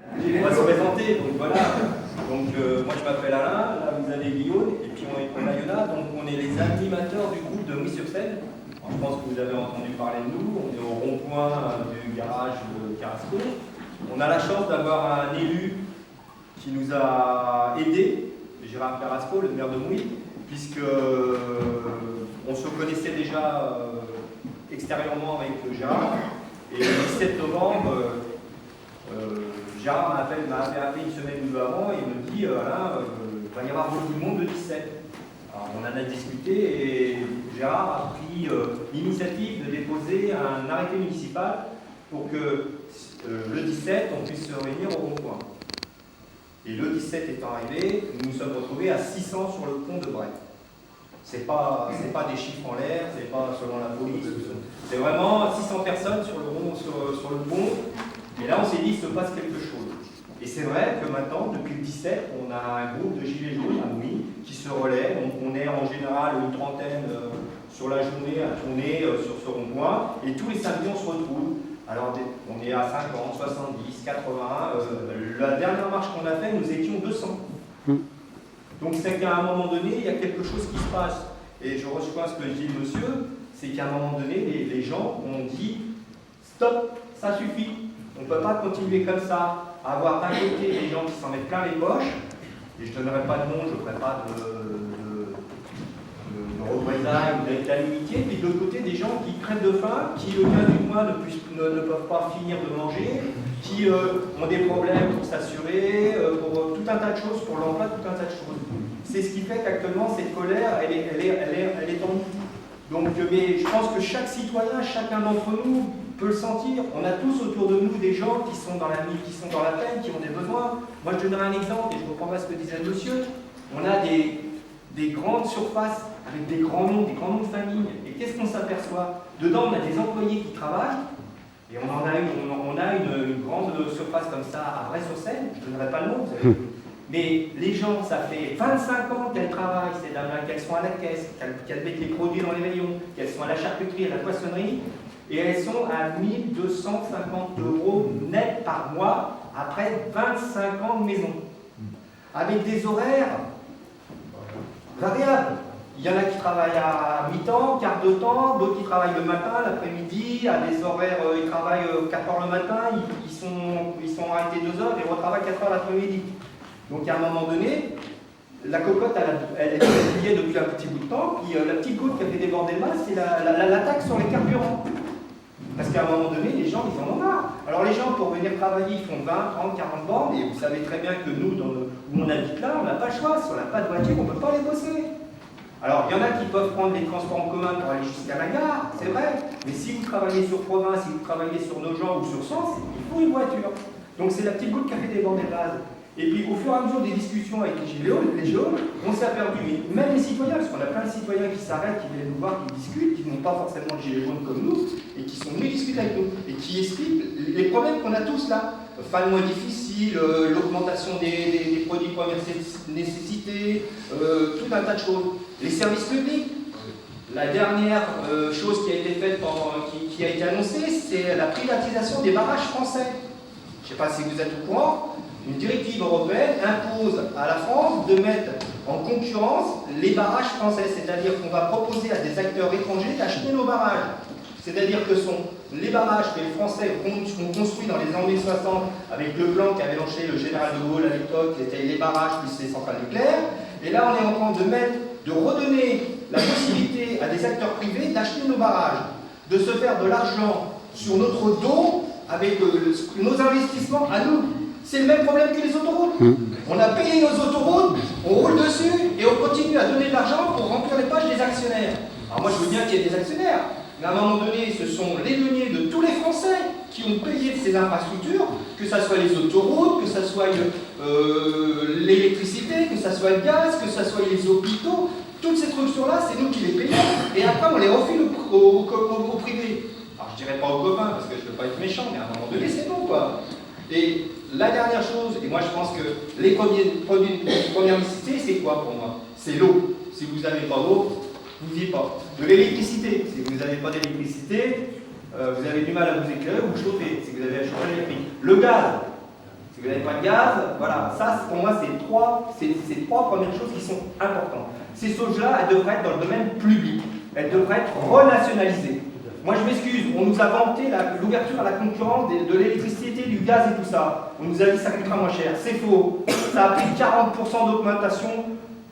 On va se présenter, donc voilà. Donc moi je m'appelle Alain, là vous avez Guillaume, et puis on a Yona, donc on est les animateurs du groupe de Mouy-sur-Seine. Je pense que vous avez entendu parler de nous, on est au rond-point du garage de Carrasco. On a la chance d'avoir un élu qui nous a aidés, Gérard Carrasco, le maire de Mouy, puisque on se connaissait déjà extérieurement avec Gérard, et le 17 novembre, Gérard m'a appelé une semaine ou deux avant et il me dit Alain, il va y avoir beaucoup de monde le 17. Alors on en a discuté et Gérard a pris l'initiative de déposer un arrêté municipal pour que le 17 on puisse se réunir au rond-point. Et le 17 étant arrivé, nous nous sommes retrouvés à 600 sur le pont de Bray. C'est pas des chiffres en l'air, c'est pas selon la police, c'est vraiment 600 personnes sur le pont. Et là, on s'est dit, il se passe quelque chose. Et c'est vrai que maintenant, depuis le 17, on a un groupe de gilets jaunes à Mouy qui se relaie. Donc, on est en général une trentaine sur la journée à tourner sur ce rond-point. Et tous les samedis, on se retrouve. Alors, on est à 50, 70, 80. La dernière marche qu'on a faite, nous étions 200. Donc, c'est qu'à un moment donné, il y a quelque chose qui se passe. Et je rejoins ce que dit le monsieur, c'est qu'à un moment donné, les gens ont dit « Stop, ça suffit ». On ne peut pas continuer comme ça, à avoir d'un côté des gens qui s'en mettent plein les poches, et je ne donnerai pas de nom, je ne ferai pas de représailles ou d'amitié, puis de l'autre côté des gens qui crèvent de faim, qui le fin du mois ne peuvent pas finir de manger, qui ont des problèmes pour s'assurer, pour tout un tas de choses, pour l'emploi, tout un tas de choses. C'est ce qui fait qu'actuellement cette colère, elle est en nous. Donc, mais je pense que chaque citoyen, chacun d'entre nous, peut le sentir. On a tous autour de nous des gens qui sont dans la peine, qui ont des besoins. Moi, je donnerai un exemple, et je reprendrai ce que disait le monsieur. On a des grandes surfaces avec des grands noms de famille. Et qu'est-ce qu'on s'aperçoit? Dedans, on a des employés qui travaillent, et on a une grande surface comme ça à Bray-sur-Seine. Je ne donnerai pas le nom, vous savez. Mais les gens, ça fait 25 ans qu'elles travaillent, ces dames-là, qu'elles sont à la caisse, qu'elles mettent les produits dans les rayons, qu'elles sont à la charcuterie, à la poissonnerie. Et elles sont à 1 250 € net par mois après 25 ans de maison. Avec des horaires variables. Il y en a qui travaillent à mi-temps, quart de temps, d'autres qui travaillent le matin, l'après-midi, à des horaires, ils travaillent 4 heures le matin, ils sont arrêtés 2 heures et retravaillent 4 heures l'après-midi. Donc à un moment donné, la cocotte, elle est pliée depuis un petit bout de temps, puis la petite goutte qui a fait déborder le vase, c'est la taxe sur les carburants. Parce qu'à un moment donné, les gens, ils en ont marre. Alors les gens, pour venir travailler, ils font 20, 30, 40 bornes, et vous savez très bien que nous, où on habite là, on n'a pas le choix. Si on n'a pas de voiture, on ne peut pas aller bosser. Alors, il y en a qui peuvent prendre les transports en commun pour aller jusqu'à la gare, c'est vrai. Mais si vous travaillez sur province, si vous travaillez sur Nogent ou sur Sens, il faut une voiture. Donc c'est la petite goutte qui a fait déborder le vase. Et puis au fur et à mesure des discussions avec les gilets jaunes, on s'est aperçu, même les citoyens, parce qu'on a plein de citoyens qui s'arrêtent, qui viennent nous voir, qui discutent, qui n'ont pas forcément de gilets jaunes comme nous, et qui sont venus discuter avec nous, et qui expliquent les problèmes qu'on a tous là. Fin de mois difficile, l'augmentation des produits de première nécessité, tout un tas de choses. Les services publics. La dernière chose qui a été faite, qui a été annoncée, c'est la privatisation des barrages français. Je ne sais pas si vous êtes au courant. Une directive européenne impose à la France de mettre en concurrence les barrages français, c'est-à-dire qu'on va proposer à des acteurs étrangers d'acheter nos barrages. C'est-à-dire que les barrages que les Français ont construits dans les années 60 avec le plan qu'avait lancé le général de Gaulle à l'époque, qui était les barrages plus les centrales nucléaires, et là on est en train de redonner la possibilité à des acteurs privés d'acheter nos barrages, de se faire de l'argent sur notre dos avec nos investissements à nous. C'est le même problème que les autoroutes. On a payé nos autoroutes, on roule dessus et on continue à donner de l'argent pour remplir les poches des actionnaires. Alors moi je veux bien qu'il y ait des actionnaires, mais à un moment donné ce sont les deniers de tous les Français qui ont payé ces infrastructures, que ce soit les autoroutes, que ce soit l'électricité, que ce soit le gaz, que ce soit les hôpitaux. Toutes ces structures-là, c'est nous qui les payons et après on les refile au privé. Alors je dirais pas aux copains parce que je ne peux pas être méchant, mais à un moment donné c'est bon quoi. Et la dernière chose, et moi je pense que les premières nécessités, c'est quoi pour moi? C'est l'eau. Si vous n'avez pas d'eau, vous n'y êtes pas. De l'électricité. Si vous n'avez pas d'électricité, vous avez du mal à vous éclairer ou vous chauffer. Si vous avez à chauffer l'électrique. Le gaz. Si Si vous n'avez pas de gaz, voilà, ça pour moi c'est ces trois premières choses qui sont importantes. Ces choses-là, elles devraient être dans le domaine public, elles devraient être renationalisées. Moi je m'excuse, on nous a vanté l'ouverture à la concurrence de l'électricité, du gaz et tout ça. On nous a dit que ça coûtera moins cher. C'est faux. Ça a pris 40% d'augmentation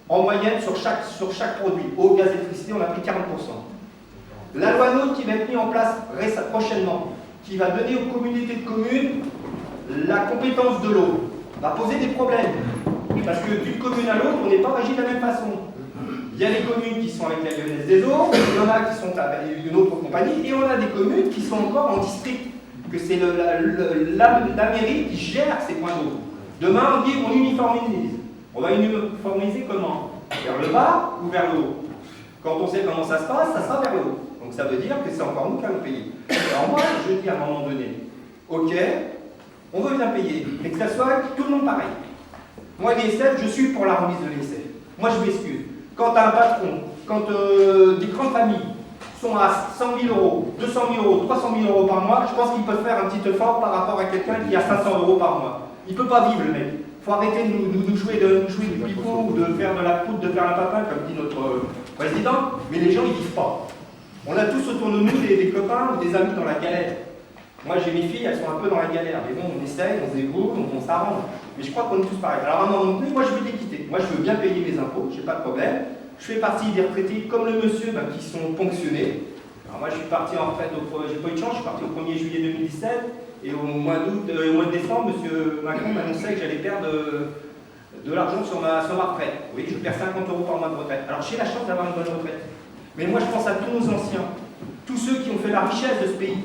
en moyenne sur chaque produit. Au gaz et électricité, on a pris 40%. La loi NOTRe qui va être mise en place prochainement, qui va donner aux communautés de communes la compétence de l'eau, va poser des problèmes. Parce que d'une commune à l'autre, on n'est pas régi de la même façon. Il y a des communes qui sont avec la Lyonnaise des Eaux, il y en a qui sont avec une autre compagnie, et on a des communes qui sont encore en district, que c'est la mairie qui gère ces points d'eau. Demain, on dit on uniformise. On va uniformiser comment? Vers le bas ou vers le haut? Quand on sait comment ça se passe, ça sera vers le haut. Donc ça veut dire que c'est encore nous qui allons payer. Alors moi, je dis à un moment donné, ok, on veut bien payer, mais que ça soit tout le monde pareil. Moi, l'ISF, je suis pour la remise de l'ISF. Moi, je m'excuse. Quand un patron, quand des grandes familles sont à 100 000 euros, 200 000 euros, 300 000 euros par mois, je pense qu'ils peuvent faire un petit effort par rapport à quelqu'un qui a 500 euros par mois. Il ne peut pas vivre, le mec. Il faut arrêter de nous jouer du pipeau ou de faire de la poudre, de faire un papin, comme dit notre président. Mais les gens, ils ne vivent pas. On a tous autour de nous des copains ou des amis dans la galère. Moi, j'ai mes filles, elles sont un peu dans la galère. Mais bon, on essaye, on se débrouille, on s'arrange. Mais je crois qu'on est tous pareils. Alors, à un moment donné, moi, je veux les quitter. Moi, je veux bien payer mes impôts, j'ai pas de problème. Je fais partie des retraités, comme le monsieur, qui sont ponctionnés. Alors, moi, je suis parti en retraite, j'ai pas eu de chance, je suis parti au 1er juillet 2017. Et au mois de décembre, M. Macron m'annonçait que j'allais perdre de l'argent sur ma retraite. Oui, je perds 50 euros par mois de retraite. Alors, j'ai la chance d'avoir une bonne retraite. Mais moi, je pense à tous nos anciens, tous ceux qui ont fait la richesse de ce pays.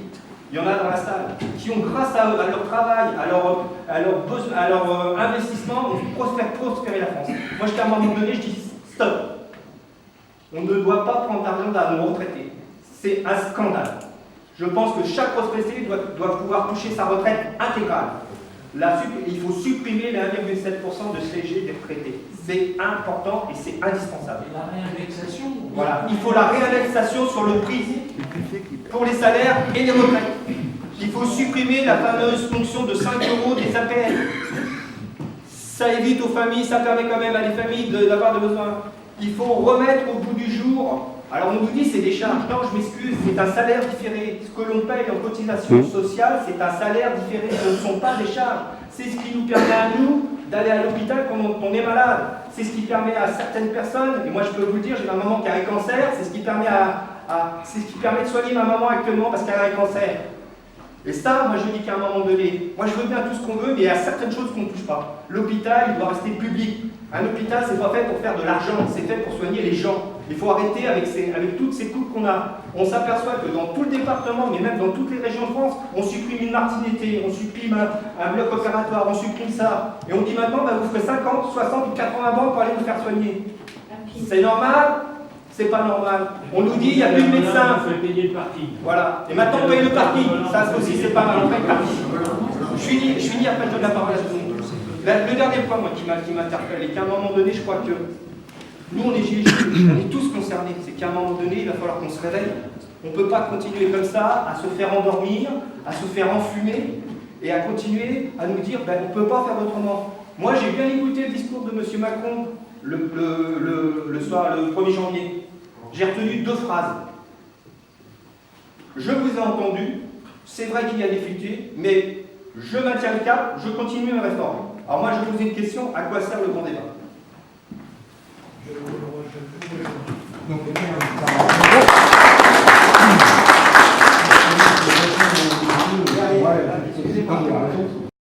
Il y en a dans la salle, qui ont, grâce à leur travail, à leur investissement, fait prospérer la France. Moi, à un moment donné, je dis stop. On ne doit pas prendre l'argent à nos retraités. C'est un scandale. Je pense que chaque retraité doit pouvoir toucher sa retraite intégrale. Il faut supprimer les 1,7% de CSG des retraités. C'est important et c'est indispensable. Et la réindexation? Voilà, il faut la réindexation sur le prix pour les salaires et les retraites. Il faut supprimer la fameuse fonction de 5 euros des APL. Ça évite aux familles, ça permet quand même à les familles d'avoir des besoins. Il faut remettre au bout du jour. Alors on nous dit c'est des charges. Non, je m'excuse, c'est un salaire différé. Ce que l'on paye en cotisation sociale, c'est un salaire différé. Ce ne sont pas des charges. C'est ce qui nous permet à nous d'aller à l'hôpital quand on est malade. C'est ce qui permet à certaines personnes, et moi je peux vous le dire, j'ai ma maman qui a un cancer, c'est ce qui permet de soigner ma maman actuellement parce qu'elle a un cancer. Et ça, moi je dis qu'à un moment donné, moi je veux bien tout ce qu'on veut, mais il y a certaines choses qu'on ne touche pas. L'hôpital, il doit rester public. Un hôpital, c'est pas fait pour faire de l'argent, c'est fait pour soigner les gens. Il faut arrêter avec toutes ces coupes qu'on a. On s'aperçoit que dans tout le département, mais même dans toutes les régions de France, on supprime une Martinité, on supprime un bloc opératoire, on supprime ça. Et on dit maintenant, vous ferez 50, 60 ou 80 bancs pour aller vous faire soigner. C'est normal? C'est pas normal. On nous dit, il n'y a plus de médecins. Il faut payer le parking. Voilà. Et maintenant, on paye le parking. Ça aussi, c'est pas mal. On paye le parking. Je finis, après je donne la parole à tout le monde. Le dernier point, moi, qui m'interpelle, et qu'à un moment donné, je crois que nous, on est gilets jaunes, on est tous concernés. C'est qu'à un moment donné, il va falloir qu'on se réveille. On ne peut pas continuer comme ça, à se faire endormir, à se faire enfumer, et à continuer à nous dire, on ne peut pas faire autrement. Moi, j'ai bien écouté le discours de M. Macron le soir, le 1er janvier. J'ai retenu 2 phrases. Je vous ai entendu, c'est vrai qu'il y a des difficultés, mais je maintiens le cap, je continue mes réformes. Alors moi, je vous pose une question, à quoi sert le grand débat ?